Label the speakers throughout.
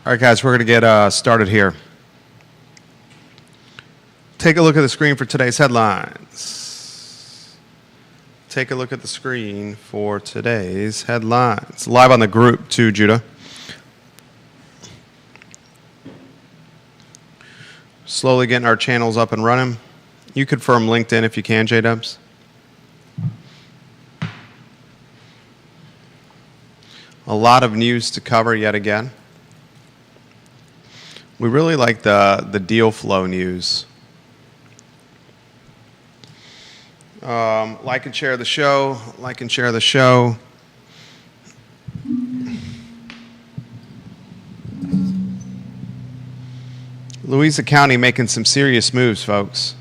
Speaker 1: All right, guys, we're going to get started here. Take a look at the screen for today's headlines. Take a look at the screen for today's headlines. Live on the group, too, Judah. Slowly getting our channels up and running. You confirm LinkedIn if you can, J-Dubs. A lot of news to cover yet again. We really like the deal flow news. Like and share the show. Like and share the show. Louisa County making some serious moves, folks.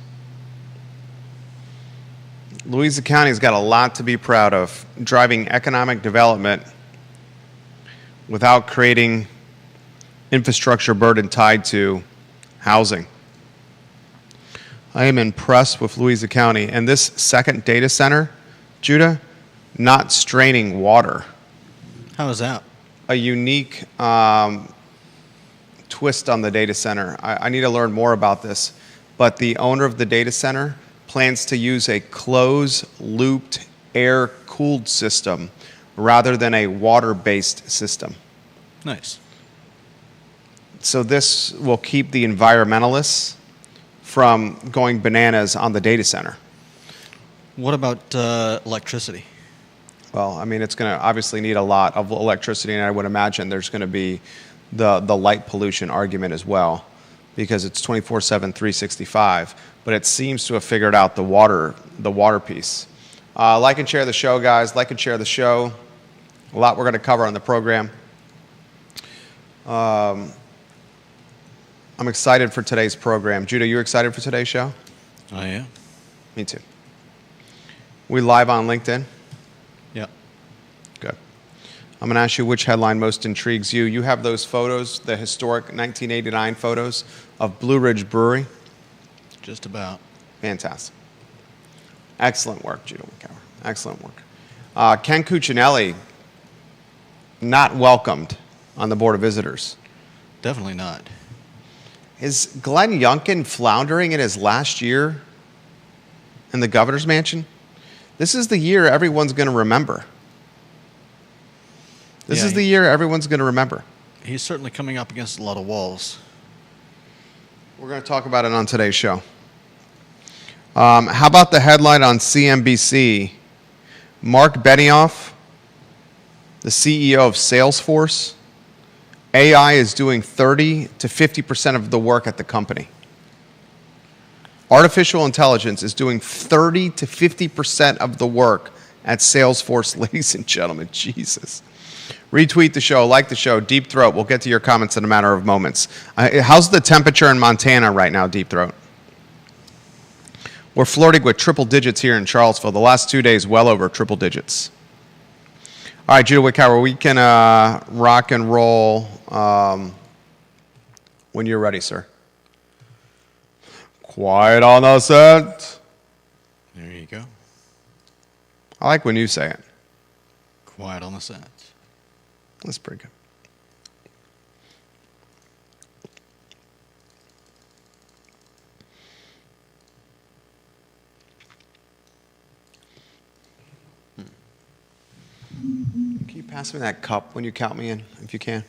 Speaker 1: Louisa County's got a lot to be proud of, driving economic development without creating infrastructure burden tied to housing. I am impressed with Louisa County. And this second data center, Judah, not straining water.
Speaker 2: How is that?
Speaker 1: A unique twist on the data center. I need to learn more about this. But the owner of the data center plans to use a closed-looped, air-cooled system rather than a water-based system.
Speaker 2: Nice.
Speaker 1: So this will keep the environmentalists from going bananas on the data center.
Speaker 2: What about electricity?
Speaker 1: Well, I mean, it's going to obviously need a lot of electricity, and I would imagine there's going to be the light pollution argument as well, because it's 24/7, 365. But it seems to have figured out the water piece. Like and share the show, guys. Like and share the show. A lot we're going to cover on the program. I'm excited for today's program. Judah, you excited for today's show?
Speaker 2: I am.
Speaker 1: Me too. We live on LinkedIn?
Speaker 2: Yep.
Speaker 1: Good. I'm going to ask you which headline most intrigues you. You have those photos, the historic 1989 photos of Blue Ridge Brewery?
Speaker 2: Just about.
Speaker 1: Fantastic. Excellent work, Judah Wickower. Excellent work. Ken Cuccinelli, not welcomed on the Board of Visitors.
Speaker 2: Definitely not.
Speaker 1: Is Glenn Youngkin floundering in his last year in the governor's mansion? This is the year everyone's going to remember. This is the year everyone's going to remember.
Speaker 2: He's certainly coming up against a lot of walls.
Speaker 1: We're going to talk about it on today's show. How about the headline on CNBC? Mark Benioff, the CEO of Salesforce, AI is doing 30 to 50% of the work at the company. Artificial intelligence is doing 30 to 50% of the work at Salesforce, ladies and gentlemen. Jesus. Retweet the show, like the show. Deep Throat, we'll get to your comments in a matter of moments. How's the temperature in Montana right now, Deep Throat? We're flirting with triple digits here in Charlottesville. The last 2 days, well over triple digits. All right, Judah Wickower, we can rock and roll when you're ready, sir. Quiet on the set.
Speaker 2: There you go.
Speaker 1: I like when you say it.
Speaker 2: Quiet on the set.
Speaker 1: That's pretty good. Can you pass me that cup when you count me in, if you can?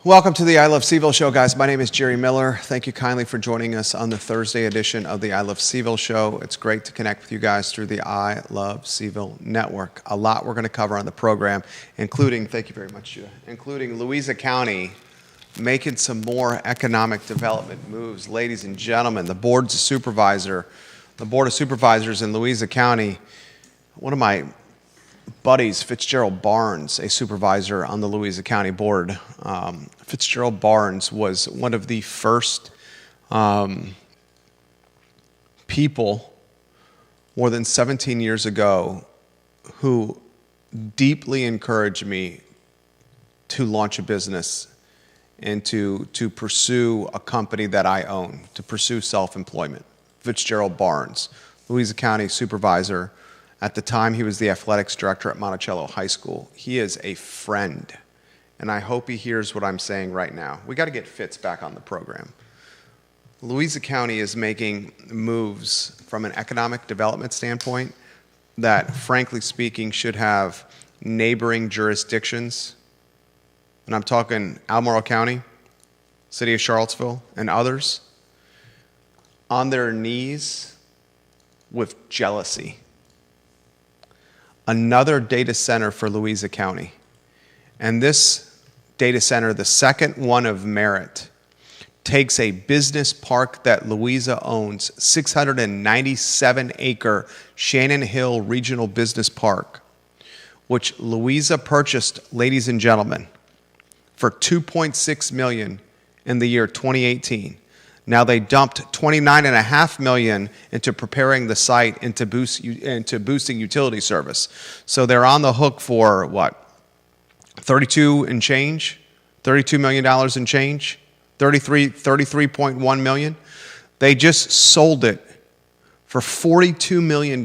Speaker 1: Welcome to the I Love CVille show, guys. My name is Jerry Miller. Thank you kindly for joining us on the Thursday edition of the I Love CVille show. It's great to connect with you guys through the I Love CVille network. A lot we're going to cover on the program, including, thank you very much, Judah, including Louisa County making some more economic development moves. Ladies and gentlemen, the Board of Supervisors in Louisa County, one of my buddies, Fitzgerald Barnes, a supervisor on the Louisa County Board. Fitzgerald Barnes was one of the first people more than 17 years ago who deeply encouraged me to launch a business and to pursue a company that I own, to pursue self-employment. Fitzgerald Barnes, Louisa County supervisor. At the time, he was the athletics director at Monticello High School. He is a friend and I hope he hears what I'm saying right now. We got to get Fitz back on the program. Louisa County is making moves from an economic development standpoint that, frankly speaking, should have neighboring jurisdictions, and I'm talking Albemarle County, City of Charlottesville, and others, on their knees with jealousy. Another data center for Louisa County. And this data center, the second one of merit, takes a business park that Louisa owns, 697-acre Shannon Hill Regional Business Park, which Louisa purchased, ladies and gentlemen, for $2.6 million in the year 2018. Now they dumped $29.5 million into preparing the site into boosting utility service. So they're on the hook for what? $32 million and change, 33.1 million. They just sold it for $42 million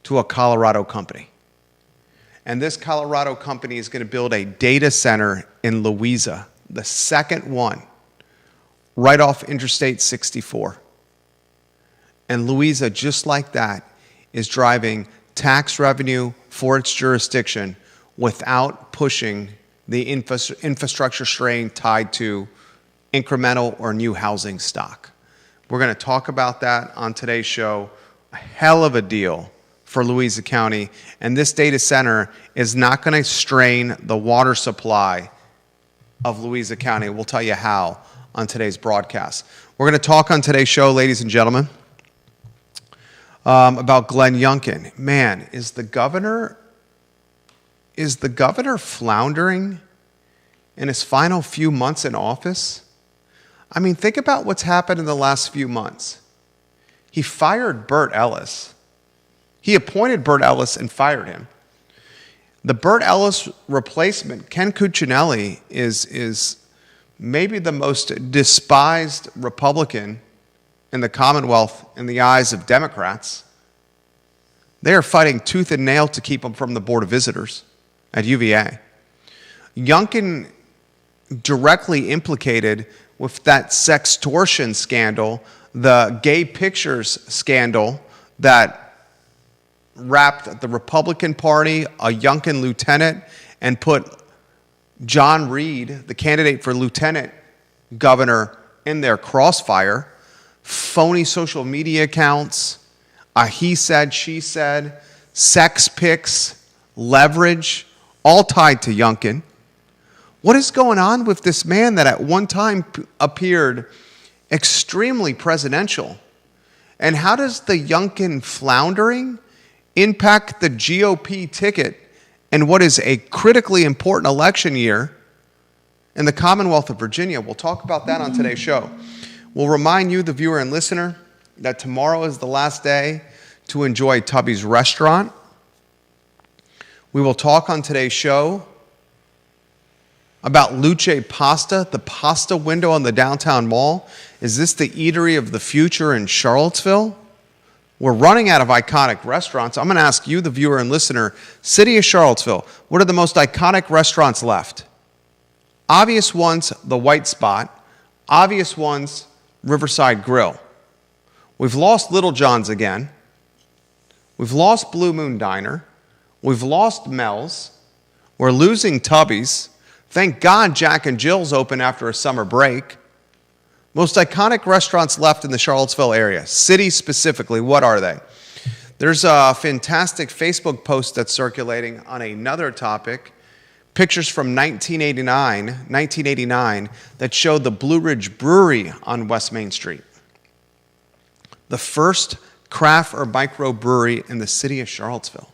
Speaker 1: to a Colorado company. And this Colorado company is going to build a data center in Louisa, the second one, right off Interstate 64. And Louisa, just like that, is driving tax revenue for its jurisdiction without pushing the infrastructure strain tied to incremental or new housing stock. We're going to talk about that on today's show. A hell of a deal for Louisa County, and this data center is not going to strain the water supply of Louisa County. We'll tell you how on today's broadcast. We're going to talk on today's show, ladies and gentlemen, about Glenn Youngkin. Man, is the governor floundering in his final few months in office? I mean, think about what's happened in the last few months. He fired Burt Ellis. He appointed Burt Ellis and fired him. The Burt Ellis replacement, Ken Cuccinelli, is maybe the most despised Republican in the Commonwealth in the eyes of Democrats. They are fighting tooth and nail to keep him from the Board of Visitors at UVA. Youngkin directly implicated with that sextortion scandal, the gay pictures scandal that wrapped the Republican Party, a Youngkin lieutenant, and put John Reed, the candidate for lieutenant governor, in their crossfire. Phony social media accounts, a he said, she said, sex pics, leverage, all tied to Youngkin. What is going on with this man that at one time appeared extremely presidential? And how does the Youngkin floundering impact the GOP ticket in what is a critically important election year in the Commonwealth of Virginia? We'll talk about that on today's show. We'll remind you, the viewer and listener, that tomorrow is the last day to enjoy Tubby's Restaurant. We will talk on today's show about Luce Pasta, the pasta window on the downtown mall. Is this the eatery of the future in Charlottesville? We're running out of iconic restaurants. I'm going to ask you, the viewer and listener, City of Charlottesville, what are the most iconic restaurants left? Obvious ones, the White Spot. Obvious ones, Riverside Grill. We've lost Little John's again. We've lost Blue Moon Diner. We've lost Mel's. We're losing Tubby's. Thank God Jack and Jill's open after a summer break. Most iconic restaurants left in the Charlottesville area. City specifically, what are they? There's a fantastic Facebook post that's circulating on another topic. Pictures from 1989 that show the Blue Ridge Brewery on West Main Street. The first craft or micro brewery in the city of Charlottesville.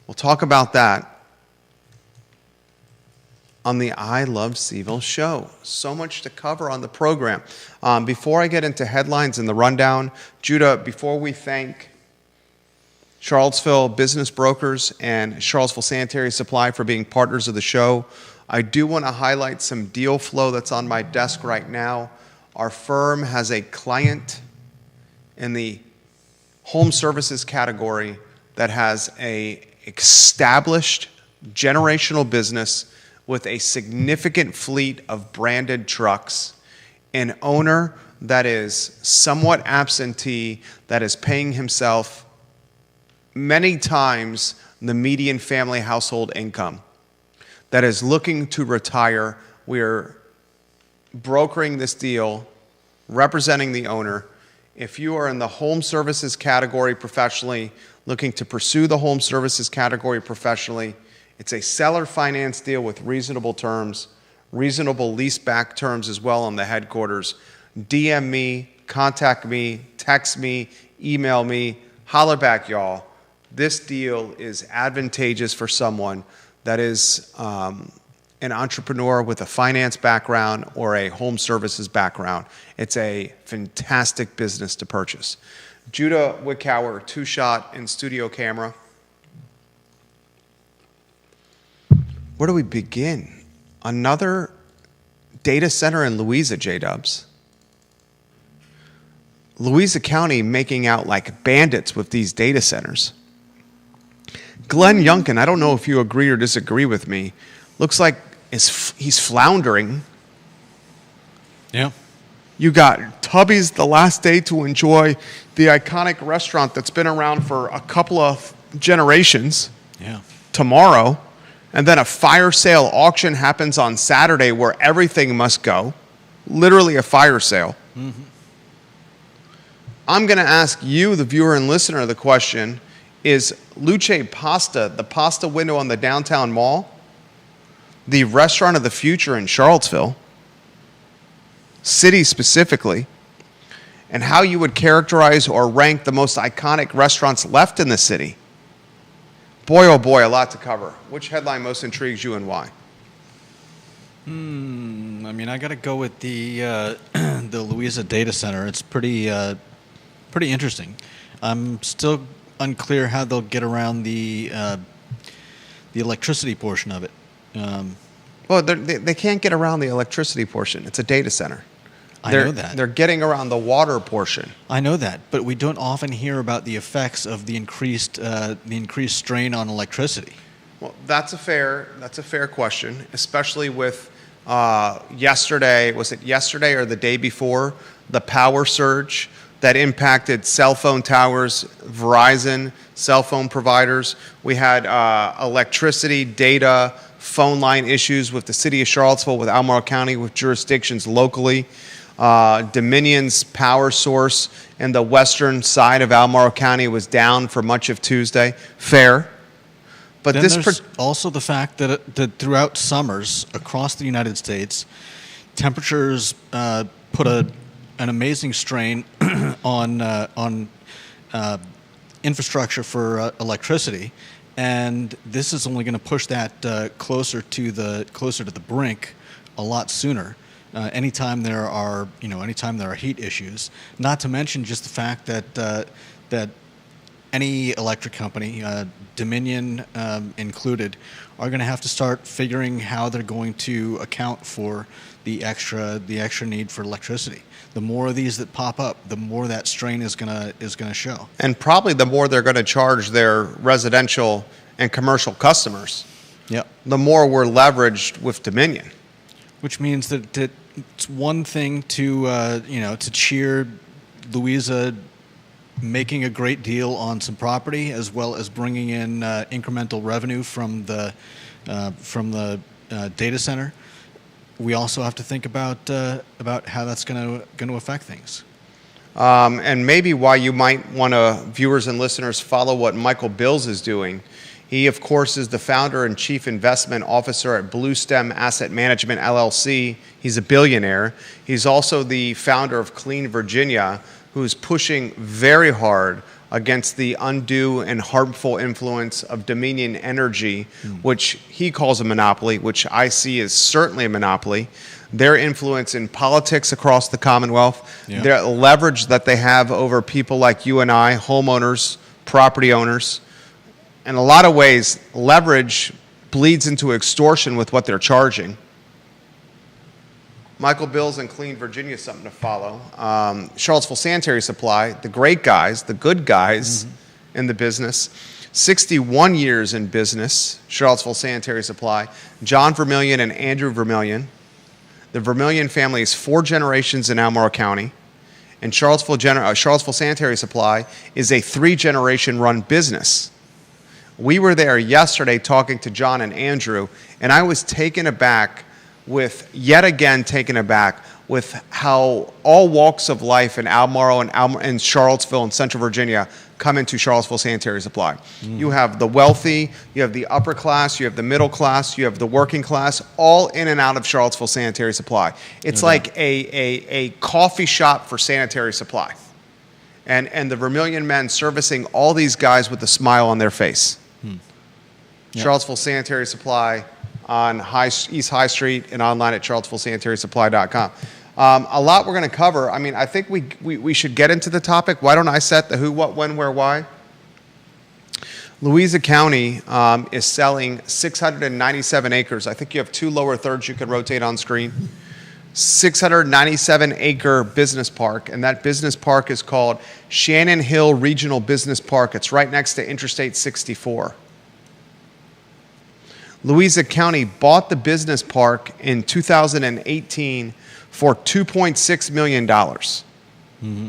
Speaker 1: We'll talk about that on the I Love CVille show. So much to cover on the program. Before I get into headlines and the rundown, Judah, before we thank Charlottesville Business Brokers and Charlottesville Sanitary Supply for being partners of the show, I do want to highlight some deal flow that's on my desk right now. Our firm has a client in the home services category that has a established generational business with a significant fleet of branded trucks, an owner that is somewhat absentee, that is paying himself many times the median family household income, that is looking to retire. We're brokering this deal, representing the owner. If you are in the home services category professionally, looking to pursue the home services category professionally, it's a seller finance deal with reasonable terms, reasonable lease back terms as well on the headquarters. DM me, contact me, text me, email me, holler back, y'all. This deal is advantageous for someone that is an entrepreneur with a finance background or a home services background. It's a fantastic business to purchase. Judah Wickower, two-shot in studio camera. Where do we begin? Another data center in Louisa, J-Dubs. Louisa County making out like bandits with these data centers. Glenn Youngkin, I don't know if you agree or disagree with me, looks like he's floundering.
Speaker 2: Yeah.
Speaker 1: You got Tubby's the last day to enjoy the iconic restaurant that's been around for a couple of generations.
Speaker 2: Yeah.
Speaker 1: Tomorrow. And then a fire sale auction happens on Saturday where everything must go. Literally a fire sale. Mm-hmm. I'm going to ask you, the viewer and listener, the question, is Luce Pasta, the pasta window on the downtown mall, the restaurant of the future in Charlottesville, city specifically, and how you would characterize or rank the most iconic restaurants left in the city? Boy, oh boy, a lot to cover. Which headline most intrigues you and why?
Speaker 2: I mean, I got to go with the the Louisa data center. It's pretty interesting. I'm still unclear how they'll get around the electricity portion of it.
Speaker 1: Well, they can't get around the electricity portion. It's a data center.
Speaker 2: I know that.
Speaker 1: They're getting around the water portion.
Speaker 2: I know that, but we don't often hear about the effects of the increased strain on electricity.
Speaker 1: Well, that's a fair question, especially with yesterday. Was it yesterday or the day before? The power surge that impacted cell phone towers, Verizon, cell phone providers. We had electricity, data, phone line issues with the city of Charlottesville, with Albemarle County, with jurisdictions locally. Dominion's power source in the western side of Albemarle County was down for much of Tuesday. Fair. But
Speaker 2: then there's also the fact that throughout summers across the United States, temperatures put an amazing strain on infrastructure for electricity, and this is only going to push that closer to the brink a lot sooner. Anytime there are heat issues, not to mention just the fact that any electric company, Dominion included, are going to have to start figuring how they're going to account for the extra need for electricity. The more of these that pop up, the more that strain is going to show. And
Speaker 1: probably the more they're going to charge their residential and commercial customers.
Speaker 2: Yep.
Speaker 1: The more we're leveraged with Dominion.
Speaker 2: Which means that it's one thing to cheer Louisa making a great deal on some property, as well as bringing in incremental revenue from the data center. We also have to think about how that's going to affect things.
Speaker 1: And maybe why you might want to, viewers and listeners, follow what Michael Bills is doing. He, of course, is the founder and chief investment officer at Bluestem Asset Management, LLC. He's a billionaire. He's also the founder of Clean Virginia, who's pushing very hard against the undue and harmful influence of Dominion Energy, which he calls a monopoly, which I see as certainly a monopoly. Their influence in politics across the Commonwealth, their leverage that they have over people like you and I, homeowners, property owners. In a lot of ways, leverage bleeds into extortion with what they're charging. Michael Bills and Clean Virginia, something to follow. Charlottesville Sanitary Supply, the great guys, the good guys in the business. 61 years in business, Charlottesville Sanitary Supply, John Vermillion and Andrew Vermillion. The Vermillion family is 4 generations in Albemarle County, and Charlottesville Sanitary Supply is a 3-generation run business. We were there yesterday talking to John and Andrew, and I was taken aback with how all walks of life in Albemarle and Charlottesville and Central Virginia come into Charlottesville Sanitary Supply. You have the wealthy, you have the upper class, you have the middle class, you have the working class, all in and out of Charlottesville Sanitary Supply. It's like a coffee shop for sanitary supply. And the Vermillion men servicing all these guys with a smile on their face. Yep. Charlottesville Sanitary Supply on East High Street and online at charlottesvillesanitarysupply.com. A lot we're going to cover. I mean, I think we should get into the topic. Why don't I set the who, what, when, where, why? Louisa County is selling 697 acres. I think you have 2 lower thirds you can rotate on screen. 697-acre business park, and that business park is called Shannon Hill Regional Business Park. It's right next to Interstate 64. Louisa County bought the business park in 2018 for $2.6 million. Mm-hmm.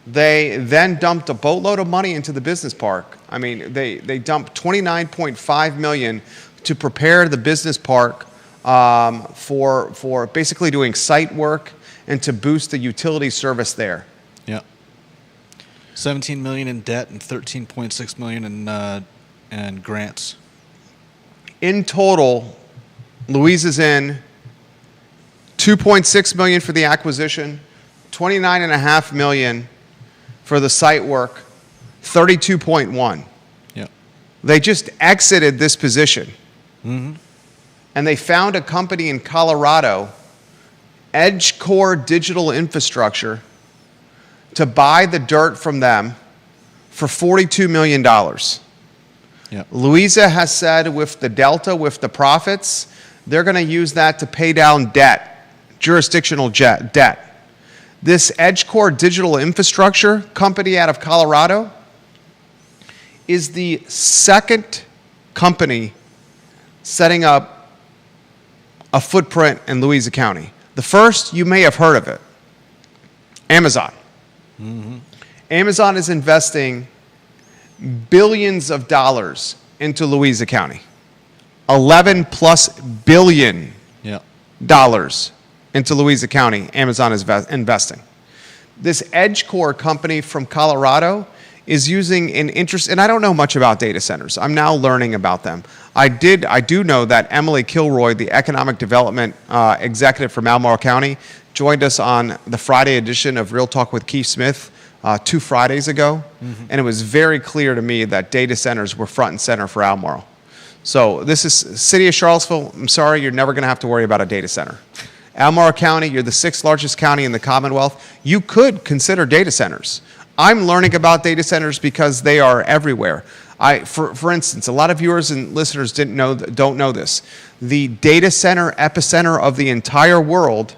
Speaker 1: They then dumped a boatload of money into the business park. I mean, they dumped $29.5 million to prepare the business park for basically doing site work and to boost the utility service there.
Speaker 2: Yeah. $17 million in debt and $13.6 million in grants.
Speaker 1: In total, Louisa's in $2.6 million for the acquisition, $29.5 million for the site work, $32.1.
Speaker 2: Yeah.
Speaker 1: They just exited this position.
Speaker 2: Mm-hmm.
Speaker 1: And they found a company in Colorado, EdgeCore Digital Infrastructure, to buy the dirt from them for $42 million.
Speaker 2: Yep.
Speaker 1: Louisa has said with the delta, with the profits, they're going to use that to pay down debt, jurisdictional debt. This EdgeCore Digital Infrastructure company out of Colorado is the second company setting up a footprint in Louisa County. The first, you may have heard of it, Amazon. Mm-hmm. Amazon is investing billions of dollars into Louisa County. $11+ billion into Louisa County, Amazon is investing. This EdgeCore company from Colorado is using an interest, and I don't know much about data centers. I'm now learning about them. I do know that Emily Kilroy, the economic development executive from Albemarle County, joined us on the Friday edition of Real Talk with Keith Smith 2 Fridays ago, and it was very clear to me that data centers were front and center for Albemarle. So this is City of Charlottesville. I'm sorry, you're never going to have to worry about a data center. Albemarle County, you're the 6th largest county in the Commonwealth. You could consider data centers. I'm learning about data centers because they are everywhere. For instance, a lot of viewers and listeners don't know this. The data center epicenter of the entire world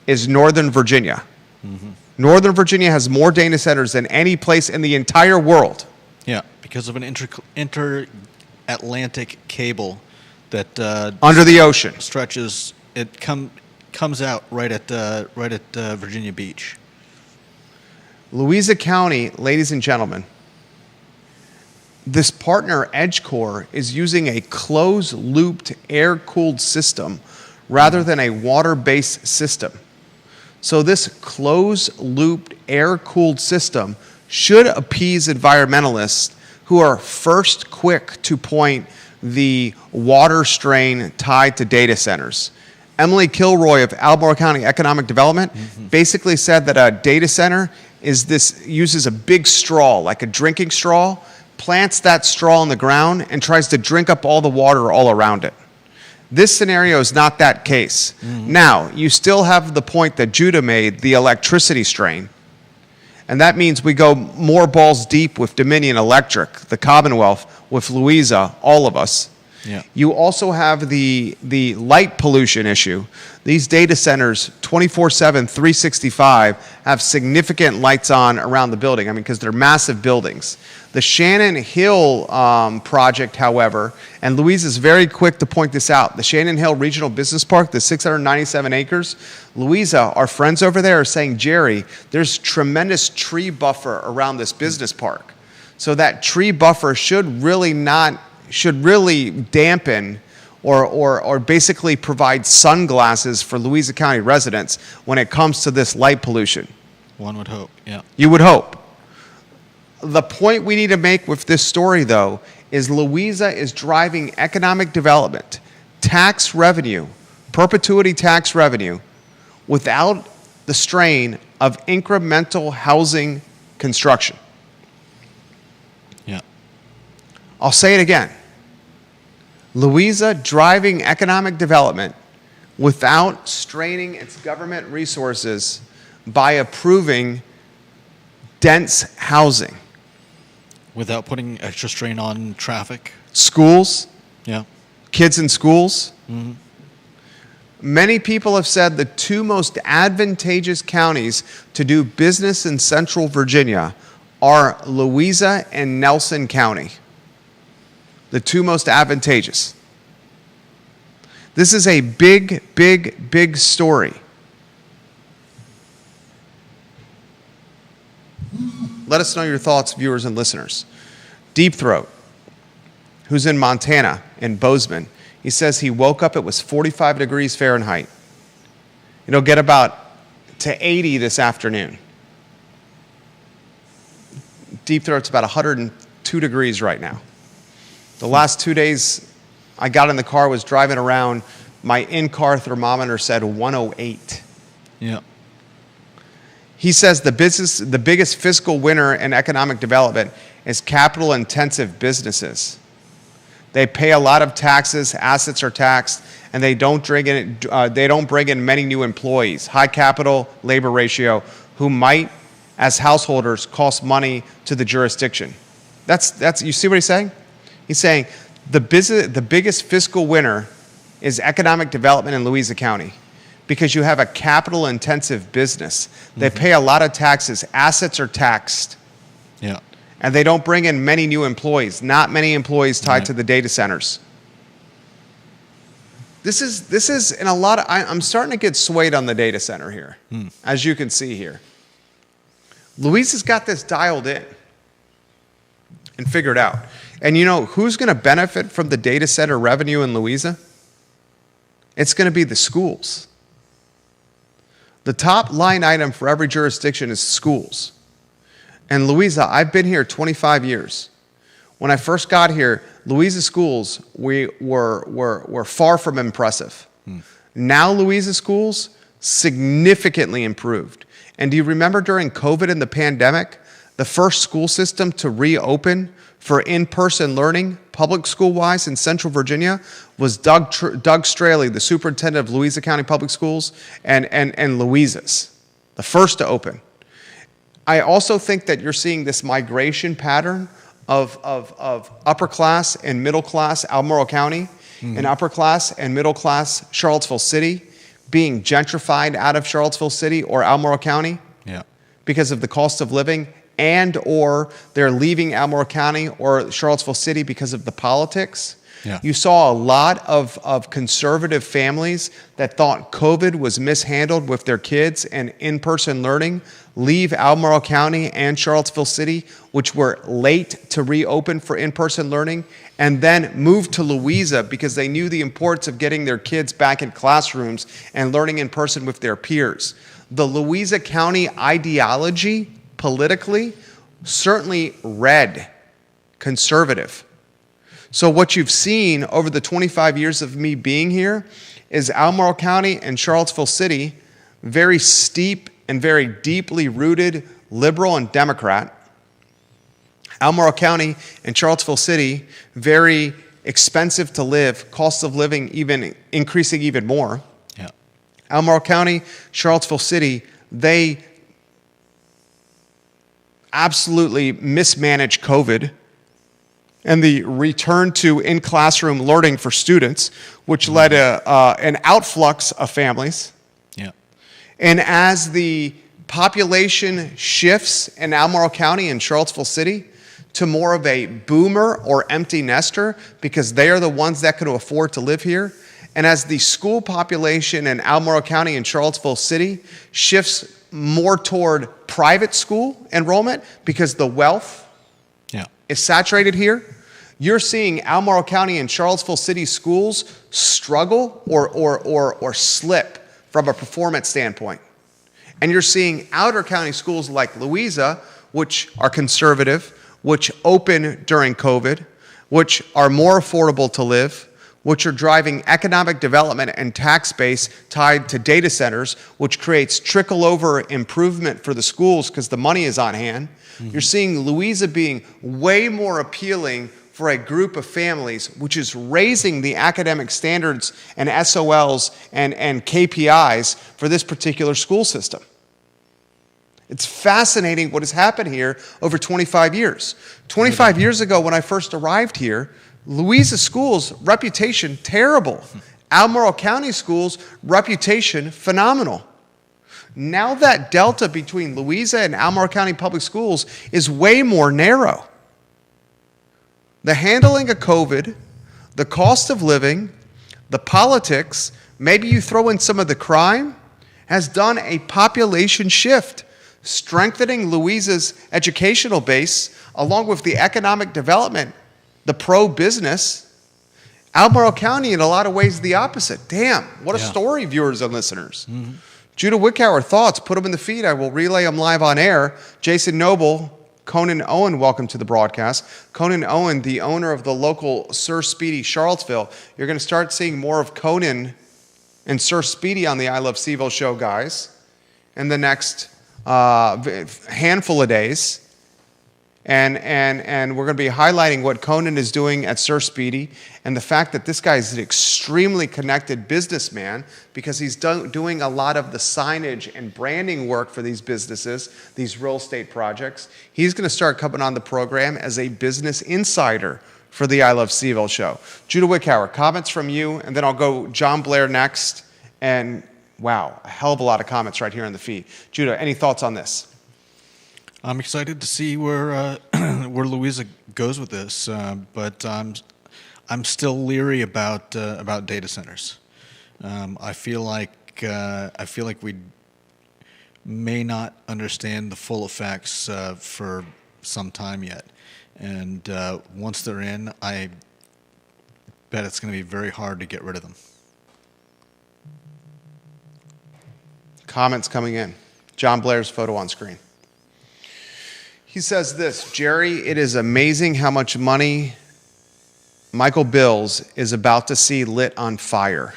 Speaker 1: is Northern Virginia. Mm-hmm. Northern Virginia has more data centers than any place in the entire world.
Speaker 2: Yeah, because of an inter-Atlantic cable that
Speaker 1: under the ocean
Speaker 2: stretches. It comes out right at Virginia Beach.
Speaker 1: Louisa County, ladies and gentlemen, this partner EdgeCore is using a closed-looped air-cooled system rather than a water-based system. So this closed-looped air-cooled system should appease environmentalists who are first quick to point the water strain tied to data centers. Emily Kilroy of Albemarle County Economic Development basically said that a data center uses a big straw, like a drinking straw, plants that straw in the ground, and tries to drink up all the water all around it. This scenario is not that case. Mm-hmm. Now, you still have the point that Judah made, the electricity strain. And that means we go more balls deep with Dominion Electric, the Commonwealth, with Louisa, all of us.
Speaker 2: Yeah.
Speaker 1: You also have the light pollution issue. These data centers, 24/7, 365, have significant lights on around the building. I mean, because they're massive buildings. The Shannon Hill project, however, and Louise is very quick to point this out, the Shannon Hill Regional Business Park, the 697 acres, Louisa, our friends over there are saying, Jerry, there's tremendous tree buffer around this business park. So that tree buffer should really dampen or basically provide sunglasses for Louisa County residents when it comes to this light pollution.
Speaker 2: One would hope, yeah.
Speaker 1: You would hope. The point we need to make with this story, though, is Louisa is driving economic development, tax revenue, perpetuity tax revenue, without the strain of incremental housing construction.
Speaker 2: Yeah.
Speaker 1: I'll say it again. Louisa driving economic development without straining its government resources by approving dense housing.
Speaker 2: Without putting extra strain on traffic.
Speaker 1: Schools,
Speaker 2: Yeah.
Speaker 1: kids in schools.
Speaker 2: Mm-hmm.
Speaker 1: Many people have said the two most advantageous counties to do business in Central Virginia are Louisa and Nelson County. The two most advantageous. This is a big, big, big story. Let us know your thoughts, viewers and listeners. Deep Throat, who's in Montana, in Bozeman, he says he woke up, it was 45 degrees Fahrenheit. It'll get about to 80 this afternoon. Deep Throat's about 102 degrees right now. The last 2 days I got in the car, was driving around, my in-car thermometer said 108.
Speaker 2: Yeah.
Speaker 1: He says the biggest fiscal winner in economic development is capital-intensive businesses. They pay a lot of taxes, assets are taxed, and they don't bring in many new employees. High capital labor ratio, who might, as householders, cost money to the jurisdiction. That's you see what he's saying? He's saying the biggest fiscal winner is economic development in Louisa County, because you have a capital-intensive business. They pay a lot of taxes. Assets are taxed.
Speaker 2: Yeah.
Speaker 1: And they don't bring in many new employees. Not many employees tied to the data centers. This is in a lot of, I'm starting to get swayed on the data center here, as you can see here. Louisa's got this dialed in and figured out. And you know who's going to benefit from the data center revenue in Louisa? It's going to be the schools. The top line item for every jurisdiction is schools. And Louisa, I've been here 25 years. When I first got here, Louisa schools were far from impressive. Now Louisa schools significantly improved. And do you remember during COVID and the pandemic, the first school system to reopen for in-person learning, public school-wise in Central Virginia, was Doug Straley, the superintendent of Louisa County Public Schools, and Louisa's, the first to open. I also think that you're seeing this migration pattern of upper class and middle class Albemarle County, and upper class and middle class Charlottesville City being gentrified out of Charlottesville City or Albemarle County because of the cost of living, and or they're leaving Albemarle County or Charlottesville City because of the politics. You saw a lot of conservative families that thought COVID was mishandled with their kids and in-person learning leave Albemarle County and Charlottesville City, which were late to reopen for in-person learning, and then move to Louisa because they knew the importance of getting their kids back in classrooms and learning in person with their peers. The Louisa County ideology, politically, certainly red, conservative. So what you've seen over the 25 years of me being here is Albemarle County and Charlottesville City, very steep and very deeply rooted liberal and Democrat. Albemarle County and Charlottesville City, very expensive to live, cost of living even increasing even more. Albemarle County, Charlottesville City, they absolutely mismanaged COVID. and the return to in-classroom learning for students, which led to an outflux of families.
Speaker 2: Yeah.
Speaker 1: And as the population shifts in Albemarle County and Charlottesville City to more of a boomer or empty nester because they are the ones that can afford to live here, and as the school population in Albemarle County and Charlottesville City shifts more toward private school enrollment because the wealth is saturated here, you're seeing Albemarle County and Charlottesville City schools struggle or slip from a performance standpoint. And you're seeing outer county schools like Louisa, which are conservative, which open during COVID, which are more affordable to live, which are driving economic development and tax base tied to data centers, which creates trickle-over improvement for the schools because the money is on hand. Mm-hmm. You're seeing Louisa being way more appealing for a group of families, which is raising the academic standards and SOLs and KPIs for this particular school system. It's fascinating what has happened here over 25 years. 25 years ago when I first arrived here, Louisa schools, reputation terrible. Albemarle County schools, reputation phenomenal. Now that delta between Louisa and Albemarle County Public Schools is way more narrow. The handling of COVID, the cost of living, the politics, maybe you throw in some of the crime, has done a population shift, strengthening Louisa's educational base along with the economic development, the pro-business. Albemarle County, in a lot of ways, the opposite. Damn, what a story, viewers and listeners. Mm-hmm. Judah Wickower, thoughts, put them in the feed. I will relay them live on air. Jason Noble, Conan Owen, welcome to the broadcast. Conan Owen, the owner of the local Sir Speedy Charlottesville. You're going to start seeing more of Conan and Sir Speedy on the I Love CVille show, guys, in the next handful of days. And we're going to be highlighting what Conan is doing at Sir Speedy and the fact that this guy is an extremely connected businessman because he's doing a lot of the signage and branding work for these businesses, these real estate projects. He's going to start coming on the program as a business insider for the I Love CVille show. Judah Wickower, comments from you, and then I'll go John Blair next. And wow, a hell of a lot of comments right here in the feed. Judah, any thoughts on this?
Speaker 2: I'm excited to see where where Louisa goes with this, but I'm still leery about data centers. I feel like we may not understand the full effects for some time yet, and once they're in, I bet it's going to be very hard to get rid of them.
Speaker 1: Comments coming in. John Blair's photo on screen. He says this, Jerry, it is amazing how much money Michael Bills is about to see lit on fire.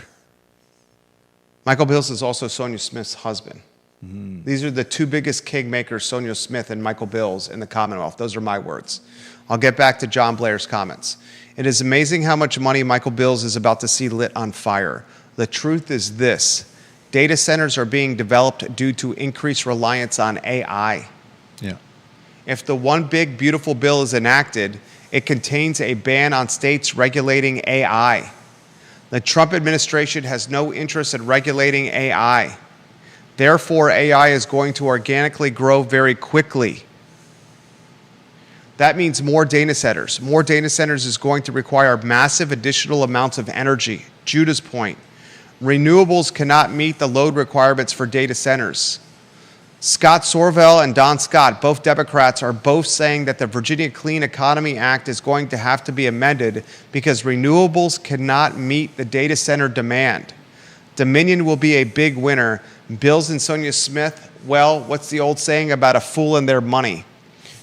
Speaker 1: Michael Bills is also Sonia Smith's husband. Mm-hmm. These are the two biggest kingmakers, Sonia Smith and Michael Bills, in the Commonwealth. Those are my words. I'll get back to John Blair's comments. It is amazing how much money Michael Bills is about to see lit on fire. The truth is this. Data centers are being developed due to increased reliance on AI.
Speaker 2: Yeah.
Speaker 1: If the one big beautiful bill is enacted, it contains a ban on states regulating AI. The Trump administration has no interest in regulating AI. Therefore, AI is going to organically grow very quickly. That means more data centers. More data centers is going to require massive additional amounts of energy. Judah's point. Renewables cannot meet the load requirements for data centers. Scott Sorvell and Don Scott, both Democrats, are both saying that the Virginia Clean Economy Act is going to have to be amended because renewables cannot meet the data center demand. Dominion will be a big winner. Bills and Sonia Smith, well, what's the old saying about a fool and their money?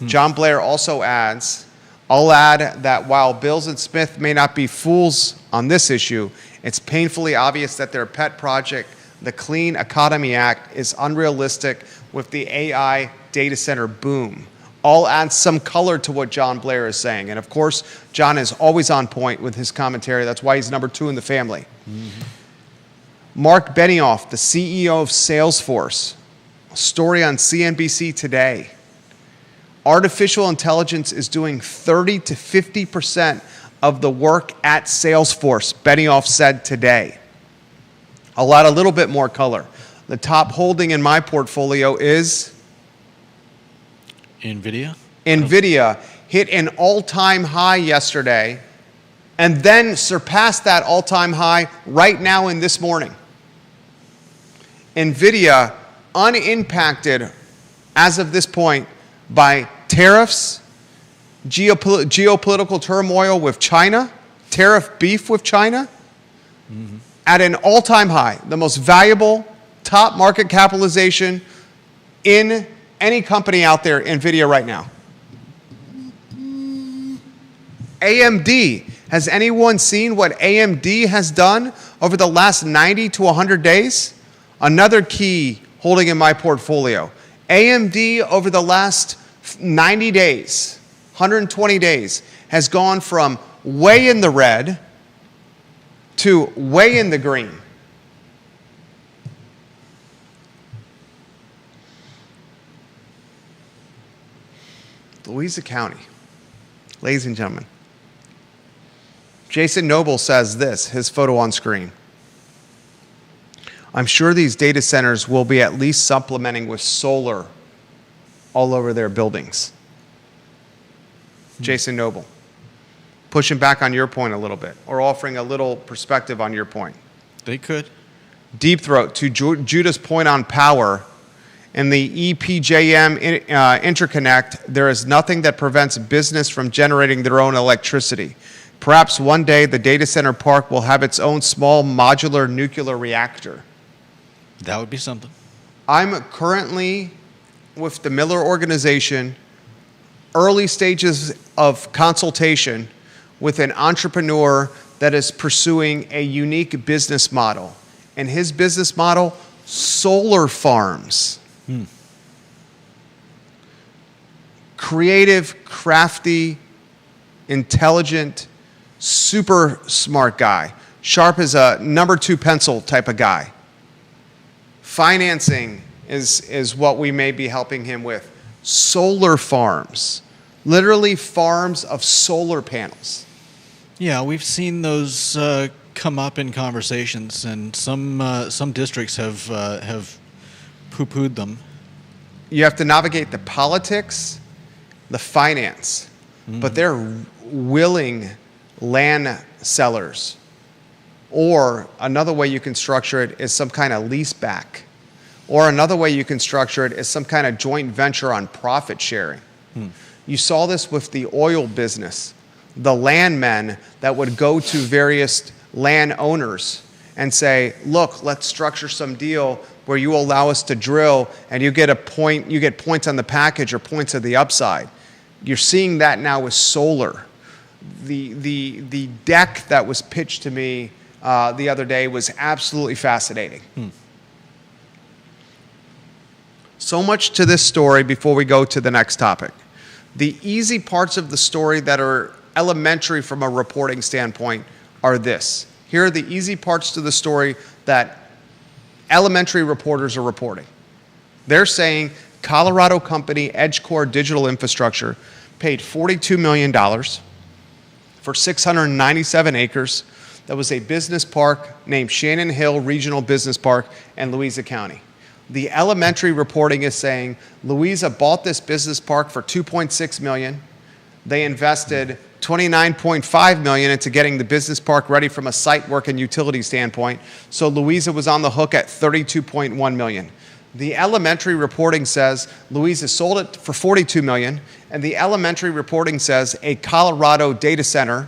Speaker 1: John Blair also adds, I'll add that while Bills and Smith may not be fools on this issue, it's painfully obvious that their pet project, the Clean Economy Act, is unrealistic with the AI data center boom. I'll add some color to what John Blair is saying. And of course, John is always on point with his commentary. That's why he's number 2 in the family. Mm-hmm. Mark Benioff, the CEO of Salesforce, a story on CNBC today. Artificial intelligence is doing 30 to 50% of the work at Salesforce, Benioff said today. I'll add a little bit more color. The top holding in my portfolio is
Speaker 2: NVIDIA?
Speaker 1: NVIDIA hit an all-time high yesterday and then surpassed that all-time high right now in this morning. NVIDIA unimpacted as of this point by tariffs, geopolitical turmoil with China, tariff beef with China, at an all-time high, the most valuable top market capitalization in any company out there, NVIDIA right now. AMD, has anyone seen what AMD has done over the last 90 to 100 days? Another key holding in my portfolio. AMD over the last 90 days, 120 days, has gone from way in the red to way in the green. Louisa County, ladies and gentlemen. Jason Noble says this, his photo on screen. I'm sure these data centers will be at least supplementing with solar all over their buildings. Jason Noble, pushing back on your point a little bit, or offering a little perspective on your point.
Speaker 2: They could.
Speaker 1: Deep Throat, to Judah's point on power, in the EPJM interconnect, there is nothing that prevents business from generating their own electricity. Perhaps one day the data center park will have its own small modular nuclear reactor.
Speaker 2: That would be something.
Speaker 1: I'm currently with the Miller organization, early stages of consultation with an entrepreneur that is pursuing a unique business model. And his business model, solar farms. Creative, crafty, intelligent, super smart guy. Sharp as a number 2 pencil type of guy. Financing is what we may be helping him with. Solar farms. Literally farms of solar panels.
Speaker 2: Yeah, we've seen those come up in conversations, and some districts have poo-pooed them.
Speaker 1: You have to navigate the politics, the finance, but they're willing land sellers. Or another way you can structure it is some kind of lease back. Or another way you can structure it is some kind of joint venture on profit sharing. You saw this with the oil business. The landmen that would go to various land owners and say, look, let's structure some deal where you allow us to drill and you get points on the package or points of the upside. You're seeing that now with solar. The deck that was pitched to me the other day was absolutely fascinating. So much to this story before we go to the next topic. The easy parts of the story that are elementary from a reporting standpoint are this. Here are the easy parts to the story that elementary reporters are reporting. They're saying Colorado company EdgeCore Digital Infrastructure paid $42 million for 697 acres. That was a business park named Shannon Hill Regional Business Park in Louisa County. The elementary reporting is saying Louisa bought this business park for $2.6 million. They invested $29.5 million into getting the business park ready from a site work and utility standpoint. So Louisa was on the hook at $32.1 million. The elementary reporting says Louisa sold it for $42 million, and the elementary reporting says a Colorado data center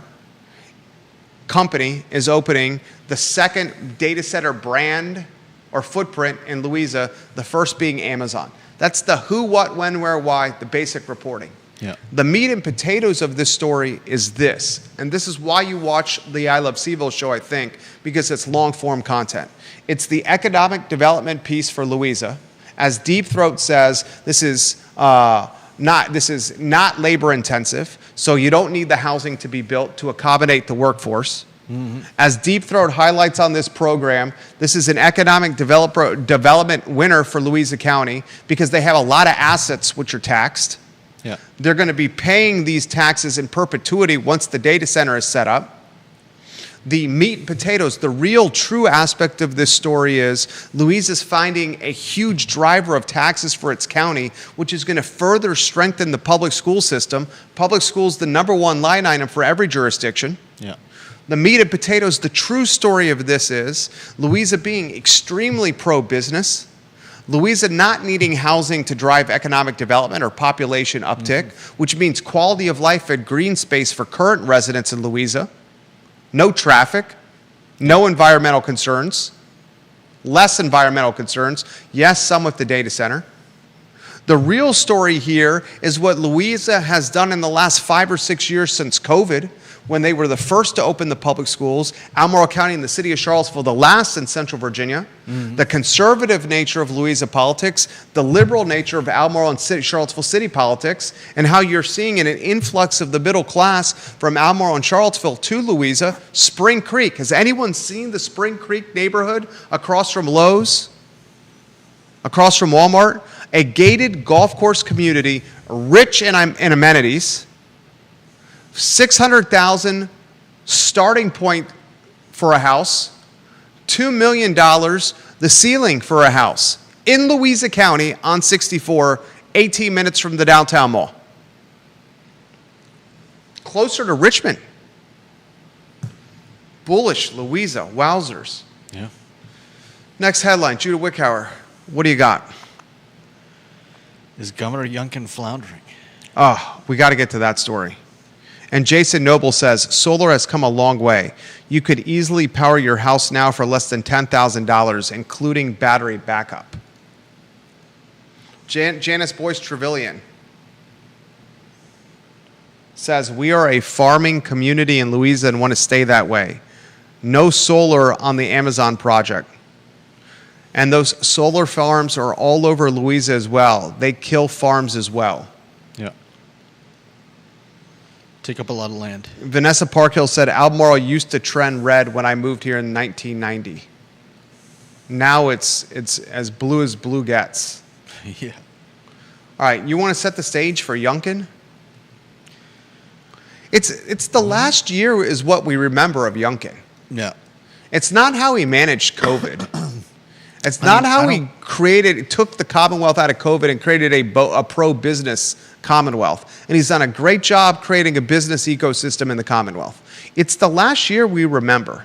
Speaker 1: company is opening the second data center brand or footprint in Louisa, the first being Amazon. That's the who, what, when, where, why, the basic reporting.
Speaker 2: Yeah.
Speaker 1: The meat and potatoes of this story is this, and this is why you watch the I Love CVille show, I think, because it's long-form content. It's the economic development piece for Louisa. As Deep Throat says, this is not labor-intensive, so you don't need the housing to be built to accommodate the workforce. As Deep Throat highlights on this program, this is an economic development winner for Louisa County because they have a lot of assets which are taxed.
Speaker 2: Yeah.
Speaker 1: They're going to be paying these taxes in perpetuity once the data center is set up. The meat and potatoes, the real true aspect of this story is Louisiana's finding a huge driver of taxes for its county, which is going to further strengthen the public school system. Public schools, the number one line item for every jurisdiction.
Speaker 2: Yeah.
Speaker 1: The meat and potatoes, the true story of this is Louisiana being extremely pro-business, Louisiana not needing housing to drive economic development or population uptick, which means quality of life and green space for current residents in Louisiana. No traffic, no environmental concerns, less environmental concerns, yes, some with the data center. The real story here is what Louisiana has done in the last 5 or 6 years since COVID, when they were the first to open the public schools, Albemarle County and the city of Charlottesville, the last in central Virginia, the conservative nature of Louisiana politics, the liberal nature of Albemarle and Charlottesville city politics, and how you're seeing an influx of the middle class from Albemarle and Charlottesville to Louisiana. Spring Creek. Has anyone seen the Spring Creek neighborhood across from Lowe's, across from Walmart? A gated golf course community, rich in amenities, 600,000 starting point for a house, $2 million the ceiling for a house in Louisiana County on 64, 18 minutes from the downtown mall. Closer to Richmond. Bullish, Louisiana, wowzers.
Speaker 2: Yeah.
Speaker 1: Next headline, Judah Wickhauer. What do you got?
Speaker 2: Is Governor Youngkin floundering?
Speaker 1: Oh, we got to get to that story. And Jason Noble says, solar has come a long way. You could easily power your house now for less than $10,000, including battery backup. Janice Boyce Trevelyan says, we are a farming community in Louisiana and want to stay that way. No solar on the Amazon project. And those solar farms are all over Louisiana as well. They kill farms as well.
Speaker 2: Yeah. Take up a lot of land.
Speaker 1: Vanessa Parkhill said, Albemarle used to trend red when I moved here in 1990. Now it's as blue gets.
Speaker 2: Yeah.
Speaker 1: All right, you want to set the stage for Youngkin? It's the last year is what we remember of Youngkin.
Speaker 2: Yeah.
Speaker 1: It's not how he managed COVID. It's not how he took the Commonwealth out of COVID and created a pro-business Commonwealth. And he's done a great job creating a business ecosystem in the Commonwealth. It's the last year we remember.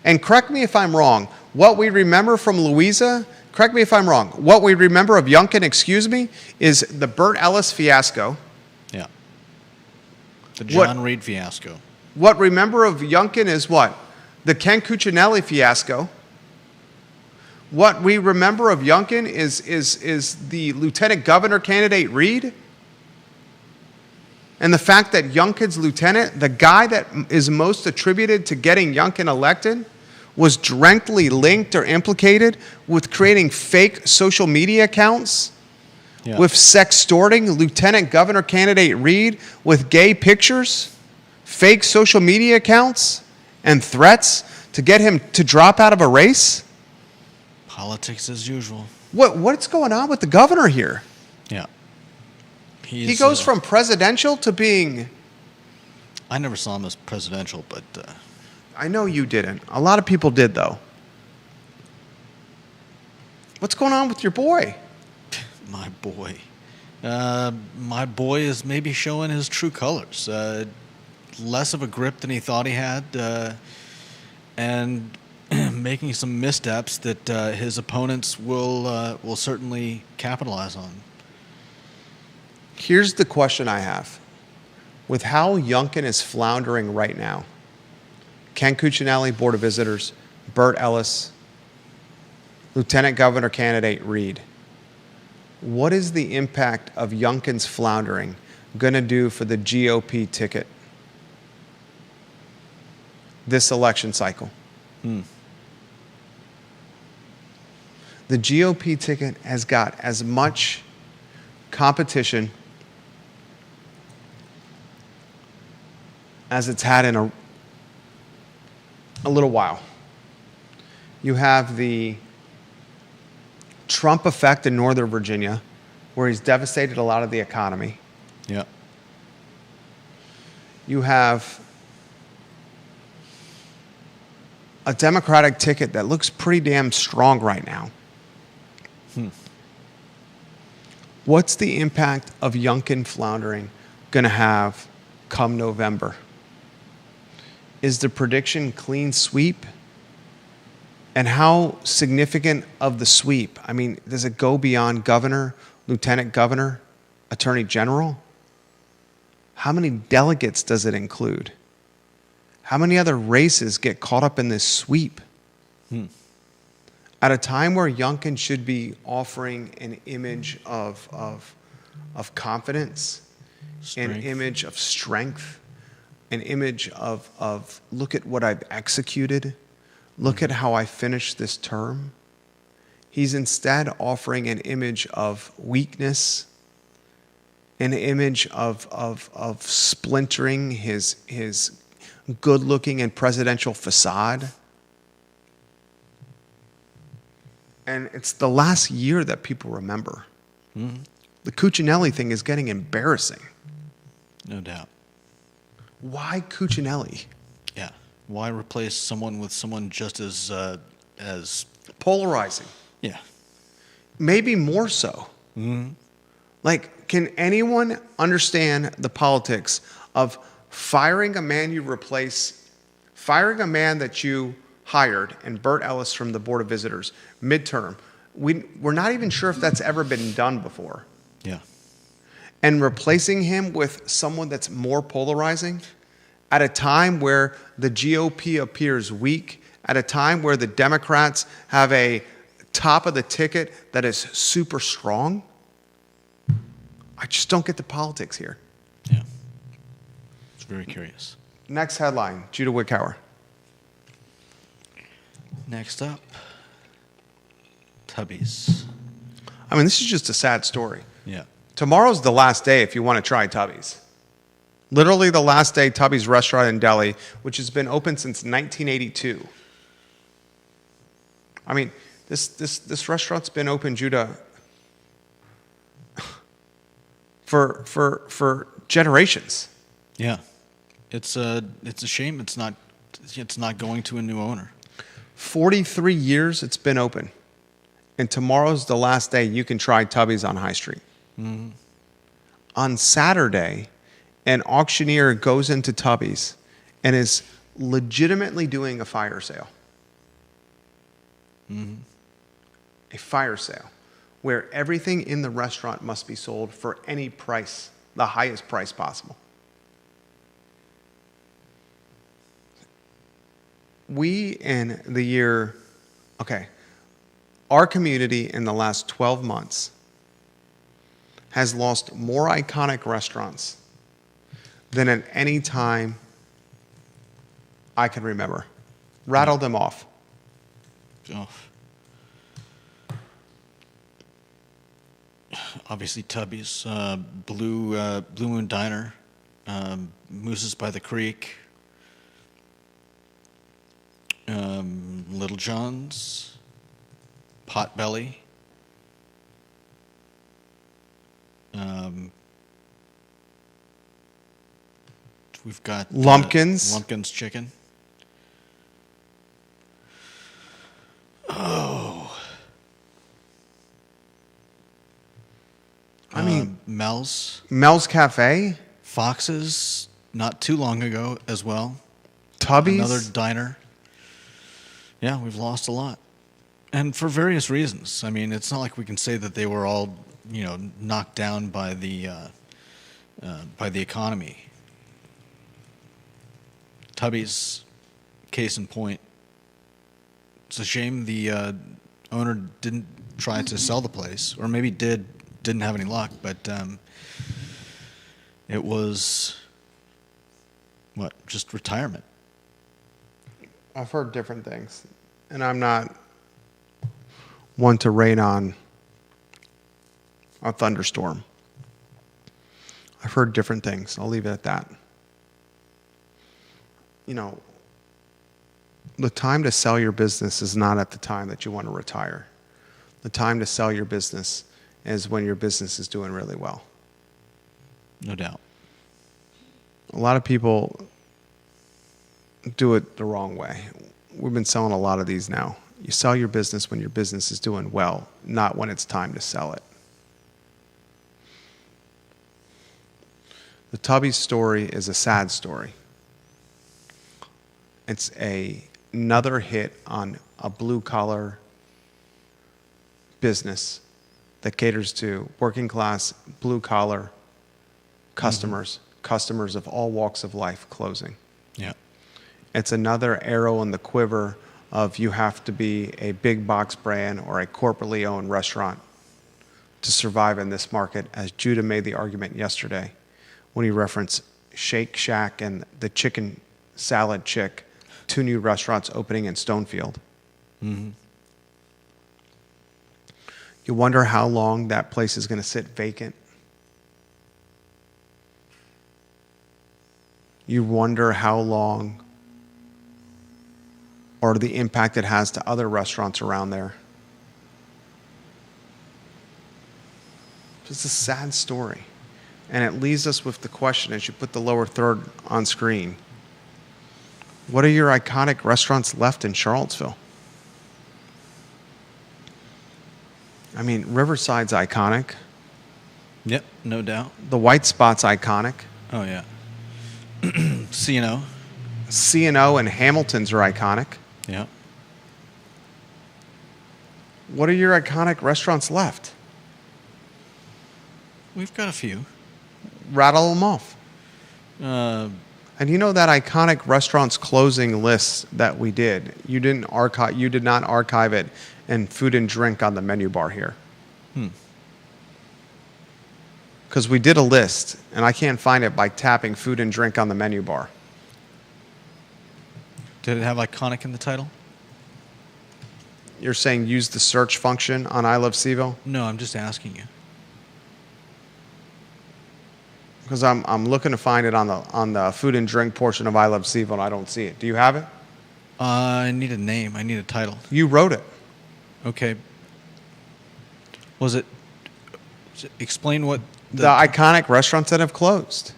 Speaker 1: And correct me if I'm wrong, what we remember from Louisa, correct me if I'm wrong, what we remember of Youngkin, is the Burt Ellis fiasco.
Speaker 2: Yeah. The John Reed fiasco.
Speaker 1: What remember of Youngkin is what? The Ken Cuccinelli fiasco. What we remember of Youngkin is the lieutenant governor candidate Reed. And the fact that Youngkin's lieutenant, the guy that is most attributed to getting Youngkin elected, was directly linked or implicated with creating fake social media accounts, with sextorting Lieutenant Governor candidate Reed with gay pictures, fake social media accounts, and threats to get him to drop out of a race.
Speaker 2: Politics as usual.
Speaker 1: What's going on with the governor here?
Speaker 2: Yeah.
Speaker 1: He goes from presidential to being...
Speaker 2: I never saw him as presidential, but...
Speaker 1: I know you didn't. A lot of people did, though. What's going on with your boy?
Speaker 2: My boy. My boy is maybe showing his true colors. Less of a grip than he thought he had, and making some missteps that his opponents will certainly capitalize on.
Speaker 1: Here's the question I have. With how Youngkin is floundering right now, Ken Cuccinelli, Board of Visitors, Burt Ellis, Lieutenant Governor candidate Reed, what is the impact of Youngkin's floundering going to do for the GOP ticket this election cycle? The GOP ticket has got as much competition as it's had in a little while. You have the Trump effect in Northern Virginia, where he's devastated a lot of the economy.
Speaker 2: Yeah.
Speaker 1: You have a Democratic ticket that looks pretty damn strong right now. What's the impact of Youngkin floundering going to have come November? Is the prediction clean sweep? And how significant of the sweep? I mean, does it go beyond governor, lieutenant governor, attorney general? How many delegates does it include? How many other races get caught up in this sweep? At a time where Youngkin should be offering an image of confidence,
Speaker 2: Strength.
Speaker 1: an image of strength, an image of look at what I've executed, look at how I finished this term. He's instead offering an image of weakness, an image of splintering his good-looking and presidential facade. And it's the last year that people remember. The Cuccinelli thing is getting embarrassing.
Speaker 2: No doubt.
Speaker 1: Why Cuccinelli?
Speaker 2: Yeah. Why replace someone with someone just as
Speaker 1: Polarizing.
Speaker 2: yeah.
Speaker 1: Maybe more so. Like, can anyone understand the politics of firing a man you replace, firing a man that you hired, and Burt Ellis from the Board of Visitors, midterm? We're not even sure if that's ever been done before.
Speaker 2: Yeah.
Speaker 1: And replacing him with someone that's more polarizing at a time where the GOP appears weak, at a time where the Democrats have a top of the ticket that is super strong. I just don't get the politics here.
Speaker 2: Yeah. It's very curious.
Speaker 1: Next headline, Judah Wickhauer.
Speaker 2: Next up, Tubby's.
Speaker 1: I mean, this is just a sad story.
Speaker 2: Yeah.
Speaker 1: Tomorrow's the last day if you want to try Tubby's. Literally the last day, Tubby's restaurant in Delhi, which has been open since 1982. I mean, this restaurant's been open, Judah, for generations.
Speaker 2: Yeah. It's a shame it's not going to a new owner.
Speaker 1: 43 years it's been open. And tomorrow's the last day you can try Tubby's on High Street. On Saturday, an auctioneer goes into Tubby's and is legitimately doing a fire sale. A fire sale where everything in the restaurant must be sold for any price, the highest price possible. We in the year, our community in the last 12 months has lost more iconic restaurants than at any time I can remember. Rattle them off.
Speaker 2: Oh. Obviously, Tubby's, Blue Moon Diner, Moose's by the Creek, Little John's, Potbelly, we've got
Speaker 1: Lumpkins
Speaker 2: Chicken.
Speaker 1: I mean,
Speaker 2: Mel's
Speaker 1: Cafe,
Speaker 2: Fox's, not too long ago as well.
Speaker 1: Tubby's,
Speaker 2: Another diner. Yeah, we've lost a lot. And for various reasons. I mean, it's not like we can say that they were all, knocked down by the economy. Tubby's, case in point. It's a shame the owner didn't try to sell the place, or maybe didn't have any luck, but it was, just retirement.
Speaker 1: I've heard different things, and I'm not one to rain on a thunderstorm. I've heard different things. I'll leave it at that. The time to sell your business is not at the time that you want to retire. The time to sell your business is when your business is doing really well.
Speaker 2: No doubt.
Speaker 1: A lot of people do it the wrong way. We've been selling a lot of these now. You sell your business when your business is doing well, not when it's time to sell it. The Tubby's story is a sad story. It's another hit on a blue-collar business that caters to working class, blue-collar customers, customers of all walks of life closing.
Speaker 2: Yeah.
Speaker 1: It's another arrow in the quiver of you have to be a big box brand or a corporately owned restaurant to survive in this market, as Judah made the argument yesterday when he referenced Shake Shack and the Chicken Salad Chick, 2 new restaurants opening in Stonefield.
Speaker 2: Mm-hmm.
Speaker 1: You wonder how long that place is going to sit vacant. You wonder how long, or the impact it has to other restaurants around there. It's a sad story. And it leaves us with the question, as you put the lower third on screen, what are your iconic restaurants left in Charlottesville? I mean, Riverside's iconic.
Speaker 2: Yep, no doubt.
Speaker 1: The White Spot's iconic.
Speaker 2: Oh, yeah. C&O.
Speaker 1: C&O and Hamilton's are iconic.
Speaker 2: Yeah.
Speaker 1: What are your iconic restaurants left?
Speaker 2: We've got a few.
Speaker 1: Rattle them off.
Speaker 2: Uh,
Speaker 1: And you know that iconic restaurants closing list that we did? You did not archive it in food and drink on the menu bar here. Because we did a list, and I can't find it by tapping food and drink on the menu bar.
Speaker 2: Did it have iconic in the title?
Speaker 1: You're saying use the search function on I Love CVille?
Speaker 2: No, I'm just asking you.
Speaker 1: Because I'm looking to find it on the food and drink portion of I Love CVille, and I don't see it. Do you have it?
Speaker 2: I need a name. I need a title.
Speaker 1: You wrote it.
Speaker 2: Okay. Was it? Explain what
Speaker 1: The iconic restaurants that have closed.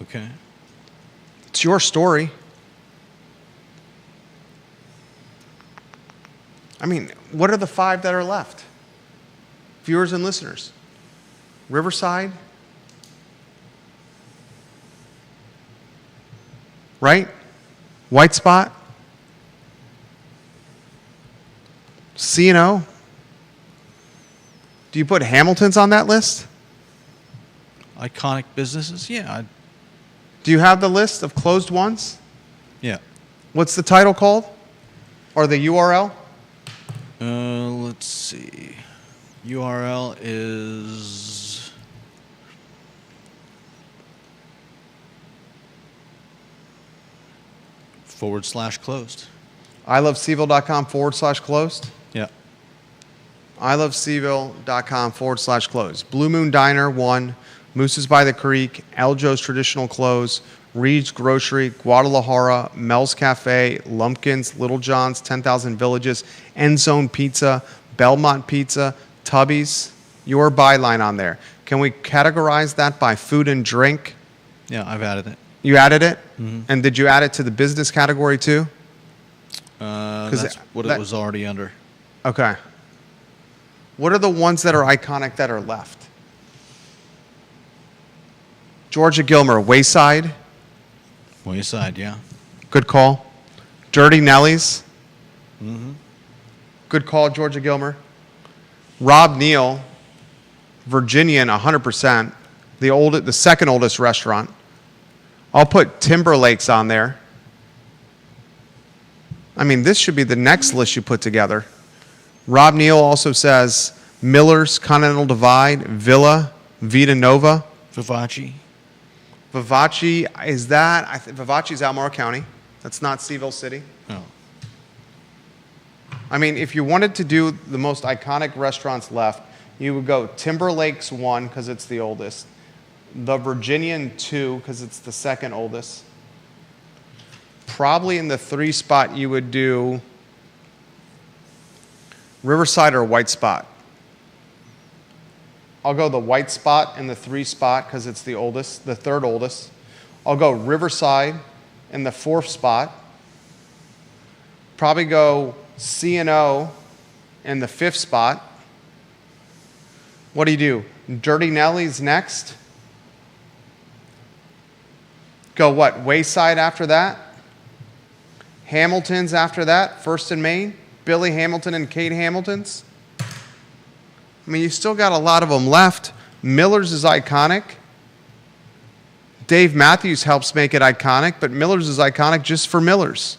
Speaker 2: Okay.
Speaker 1: It's your story. I mean, what are the 5 that are left? Viewers and listeners. Riverside. Right? White Spot. C&O. Do you put Hamilton's on that list?
Speaker 2: Iconic businesses? Yeah.
Speaker 1: Do you have the list of closed ones?
Speaker 2: Yeah.
Speaker 1: What's the title called? Or the URL?
Speaker 2: Let's see. URL is /closed.
Speaker 1: ilovecville.com/closed.
Speaker 2: Yeah.
Speaker 1: ilovecville.com/closed. Blue Moon Diner, 1. Moose's by the Creek, El Joe's Traditional Clothes, Reed's Grocery, Guadalajara, Mel's Cafe, Lumpkin's, Little John's, 10,000 Villages, End Zone Pizza, Belmont Pizza, Tubby's. Your byline on there. Can we categorize that by food and drink?
Speaker 2: Yeah, I've added it.
Speaker 1: You added it?
Speaker 2: Mm-hmm.
Speaker 1: And did you add it to the business category too?
Speaker 2: That's what it was already under.
Speaker 1: Okay. What are the ones that are iconic that are left? Georgia Gilmer, Wayside.
Speaker 2: Wayside, yeah.
Speaker 1: Good call. Dirty Nelly's.
Speaker 2: Mm-hmm.
Speaker 1: Good call, Georgia Gilmer. Rob Neal, Virginian, 100%. The second oldest restaurant. I'll put Timberlake's on there. I mean, this should be the next list you put together. Rob Neal also says Miller's, Continental Divide, Villa, Vita Nova.
Speaker 2: Vivace.
Speaker 1: Vivace, is that? Vivace's Albemarle County. That's not CVille City.
Speaker 2: No.
Speaker 1: I mean, if you wanted to do the most iconic restaurants left, you would go Timberlake's 1 because it's the oldest. The Virginian 2 because it's the second oldest. Probably in the 3 spot you would do Riverside or White Spot. I'll go the White Spot and the 3 spot because it's the oldest, the third oldest. I'll go Riverside in the 4th spot. Probably go C&O in the 5th spot. What do? Dirty Nelly's next. Go what? Wayside after that. Hamilton's after that. First and Main. Billy Hamilton and Kate Hamilton's. I mean, you still got a lot of them left. Miller's is iconic. Dave Matthews helps make it iconic, but Miller's is iconic just for Miller's.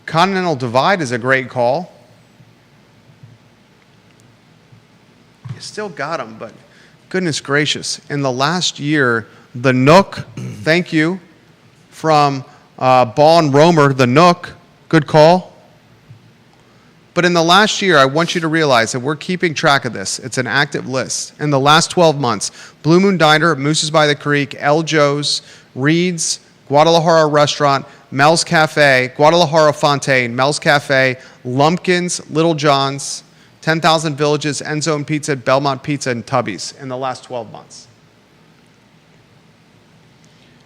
Speaker 1: Continental Divide is a great call. You still got them, but goodness gracious. In the last year, the Nook, thank you, from Ball and Romer, the Nook, good call. But in the last year, I want you to realize that we're keeping track of this. It's an active list. In the last 12 months, Blue Moon Diner, Moose's by the Creek, El Joe's, Reed's, Guadalajara Restaurant, Mel's Cafe, Guadalajara Fontaine, Mel's Cafe, Lumpkins, Little John's, 10,000 Villages, Endzone Pizza, Belmont Pizza, and Tubby's in the last 12 months.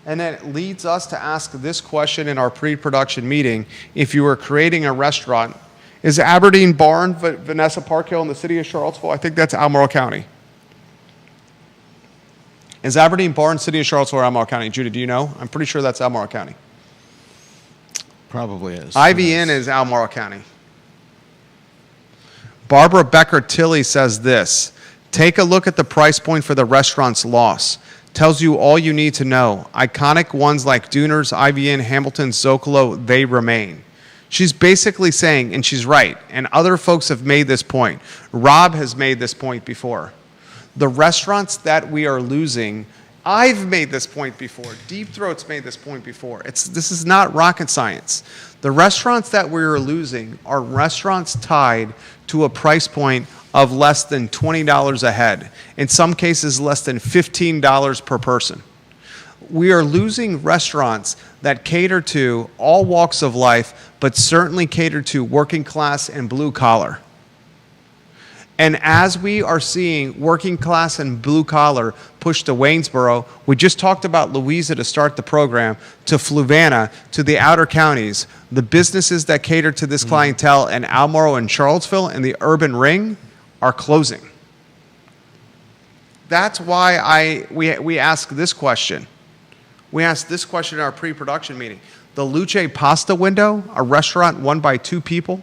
Speaker 1: And then it leads us to ask this question in our pre-production meeting. If you were creating a restaurant, is Aberdeen Barn, Vanessa Parkhill in the city of Charlottesville? I think that's Albemarle County. Is Aberdeen Barn, city of Charlottesville, or Albemarle County? Judy, do you know? I'm pretty sure that's Albemarle County.
Speaker 2: Probably is.
Speaker 1: IVN is Albemarle County. Barbara Becker Tilley says this: take a look at the price point for the restaurant's loss. Tells you all you need to know. Iconic ones like Dooner's, IVN, Hamilton, Zocalo, they remain. She's basically saying, and she's right, and other folks have made this point. Rob has made this point before. The restaurants that we are losing, I've made this point before. Deep Throat's made this point before. This is not rocket science. The restaurants that we are losing are restaurants tied to a price point of less than $20 a head. In some cases, less than $15 per person. We are losing restaurants that cater to all walks of life, but certainly cater to working class and blue collar. And as we are seeing working class and blue collar push to Waynesboro, we just talked about Louisa to start the program, to Fluvanna, to the outer counties, the businesses that cater to this clientele in Albemarle and Charlottesville and the urban ring are closing. That's why we ask this question. We asked this question in our pre-production meeting. The Luce Pasta window, a restaurant run by 2 people,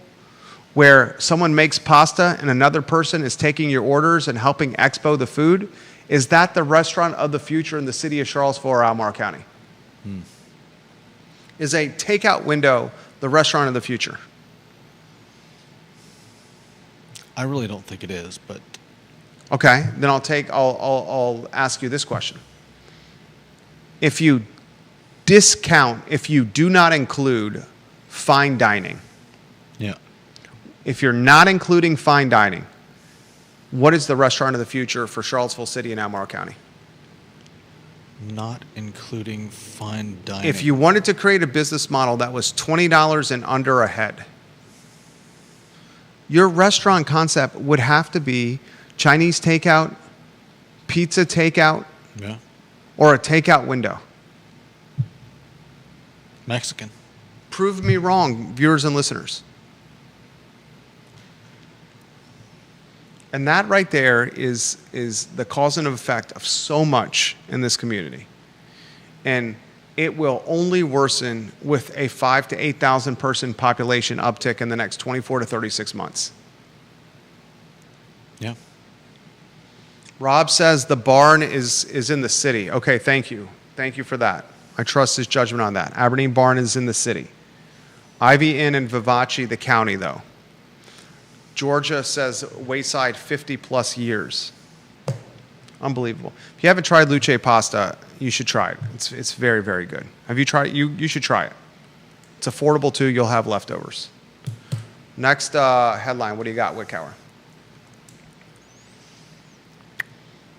Speaker 1: where someone makes pasta and another person is taking your orders and helping expo the food, is that the restaurant of the future in the city of Charlottesville or Albemarle County? Is a takeout window the restaurant of the future?
Speaker 2: I really don't think it is, but
Speaker 1: Okay, then I'll ask you this question. If you discount, if you do not include fine dining,
Speaker 2: yeah.
Speaker 1: if you're not including fine dining, what is the restaurant of the future for Charlottesville City and Albemarle County?
Speaker 2: Not including fine dining.
Speaker 1: If you wanted to create a business model that was $20 and under a head, your restaurant concept would have to be Chinese takeout, pizza takeout,
Speaker 2: Yeah.
Speaker 1: or a takeout window.
Speaker 2: Mexican.
Speaker 1: Prove me wrong, viewers and listeners. And that right there is the cause and effect of so much in this community. And it will only worsen with a 5,000 to 8,000 person population uptick in the next 24 to 36 months.
Speaker 2: Yeah.
Speaker 1: Rob says the barn is in the city. Okay, thank you. Thank you for that. I trust his judgment on that. Aberdeen Barn is in the city. Ivy Inn and Vivace, the county, though. Georgia says Wayside 50 plus years. Unbelievable. If you haven't tried Luce Pasta, you should try it. It's very, very good. Have you tried it? You should try it. It's affordable too. You'll have leftovers. Next headline. What do you got, Wickower?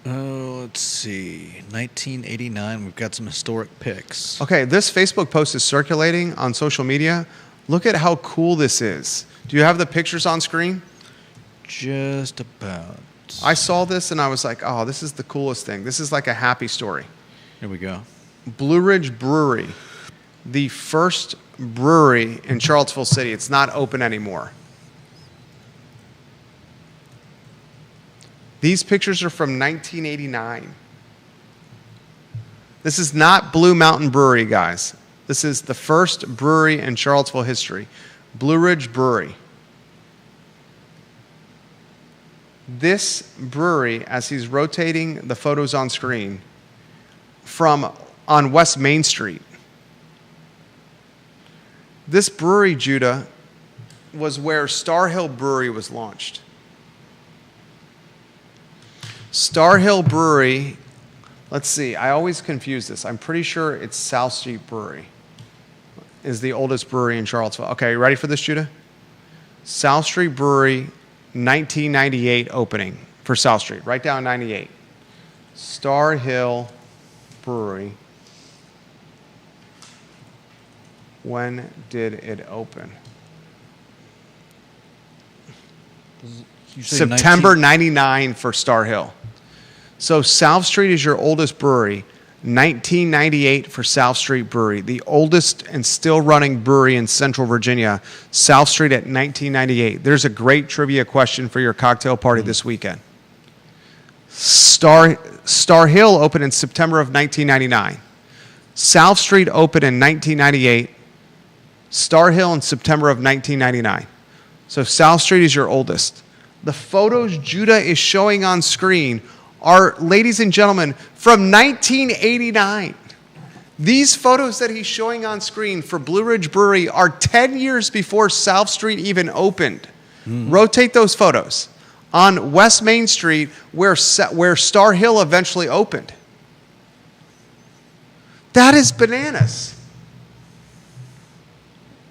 Speaker 2: Let's see. 1989. We've got some historic pics.
Speaker 1: Okay, this Facebook post is circulating on social media. Look at how cool this is. Do you have the pictures on screen?
Speaker 2: Just about.
Speaker 1: I saw this and I was like, oh, this is the coolest thing. This is like a happy story.
Speaker 2: Here we go.
Speaker 1: Blue Ridge Brewery, the first brewery in Charlottesville City. It's not open anymore. These pictures are from 1989. This is not Blue Mountain Brewery, guys. This is the first brewery in Charlottesville history, Blue Ridge Brewery. This brewery, as he's rotating the photos on screen, on West Main Street. This brewery, Judah, was where Star Hill Brewery was launched. Star Hill Brewery, let's see, I always confuse this. I'm pretty sure it's South Street Brewery is the oldest brewery in Charlottesville. Okay, you ready for this, Judah? South Street Brewery, 1998 opening for South Street. Write down 98. Star Hill Brewery. When did it open? September 99 for Star Hill. So South Street is your oldest brewery. 1998 for South Street Brewery, the oldest and still running brewery in Central Virginia. South Street at 1998. There's a great trivia question for your cocktail party this weekend. Star Hill opened in September of 1999. South Street opened in 1998. Star Hill in September of 1999. So South Street is your oldest. The photos Judah is showing on screen are, ladies and gentlemen, from 1989. These photos that he's showing on screen for Blue Ridge Brewery are 10 years before South Street even opened. Rotate those photos. On West Main Street, where Star Hill eventually opened. That is bananas.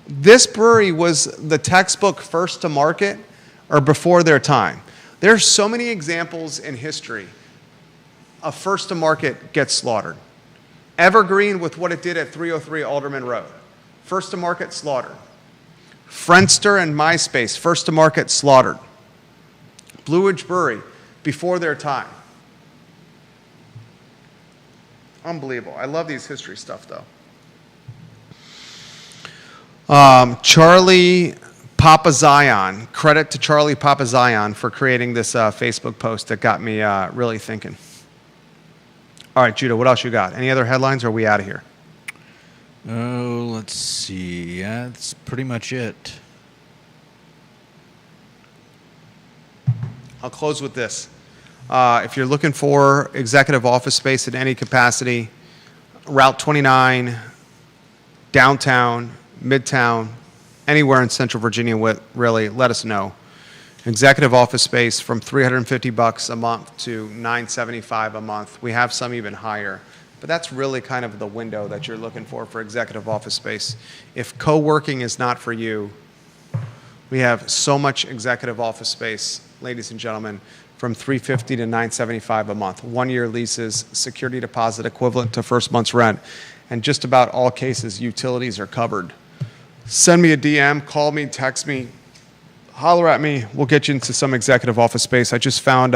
Speaker 1: This brewery was the textbook first to market or before their time. There's so many examples in history of first to market gets slaughtered. Evergreen with what it did at 303 Alderman Road. First to market slaughtered. Friendster and MySpace, first to market slaughtered. Blue Ridge Brewery, before their time. Unbelievable. I love these history stuff, though. Charlie Papazion. Credit to Charlie Papazion for creating this Facebook post that got me really thinking. All right, Judah, what else you got? Any other headlines, or are we out of here?
Speaker 2: Oh, let's see. Yeah, that's pretty much it.
Speaker 1: I'll close with this. If you're looking for executive office space in any capacity, Route 29, downtown, Midtown, anywhere in Central Virginia, really, let us know. Executive office space from $350 a month to $975 a month. We have some even higher, but that's really kind of the window that you're looking for executive office space. If co-working is not for you, we have so much executive office space, ladies and gentlemen, from $350 to $975 a month. 1-year leases, security deposit equivalent to first month's rent, and just about all cases, utilities are covered. Send me a DM, call me, text me, holler at me. We'll get you into some executive office space. I just found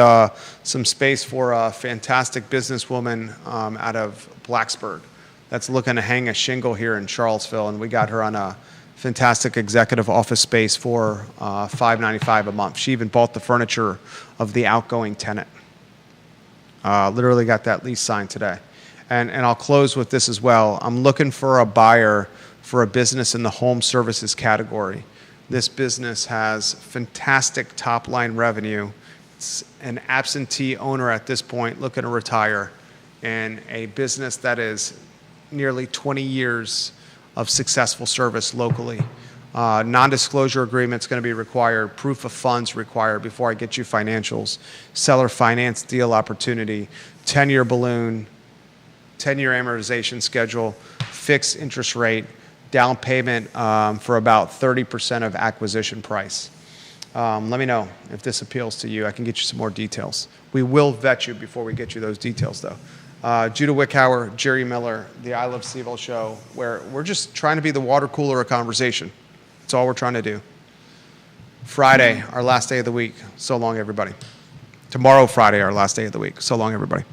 Speaker 1: some space for a fantastic businesswoman out of Blacksburg that's looking to hang a shingle here in Charlottesville, and we got her on a fantastic executive office space for $595 a month. She even bought the furniture of the outgoing tenant. Literally got that lease signed today. And I'll close with this as well. I'm looking for a buyer for a business in the home services category. This business has fantastic top-line revenue. It's an absentee owner at this point looking to retire, and a business that is nearly 20 years of successful service locally. Non-disclosure agreement's going to be required, proof of funds required before I get you financials, seller finance deal opportunity, 10-year balloon, 10-year amortization schedule, fixed interest rate, down payment for about 30% of acquisition price. Let me know if this appeals to you. I can get you some more details. We will vet you before we get you those details, though. Judah Wickhauer, Jerry Miller, the I Love CVille show, where we're just trying to be the water cooler of conversation. That's all we're trying to do. Friday, our last day of the week. So long, everybody. Tomorrow, Friday, our last day of the week. So long, everybody.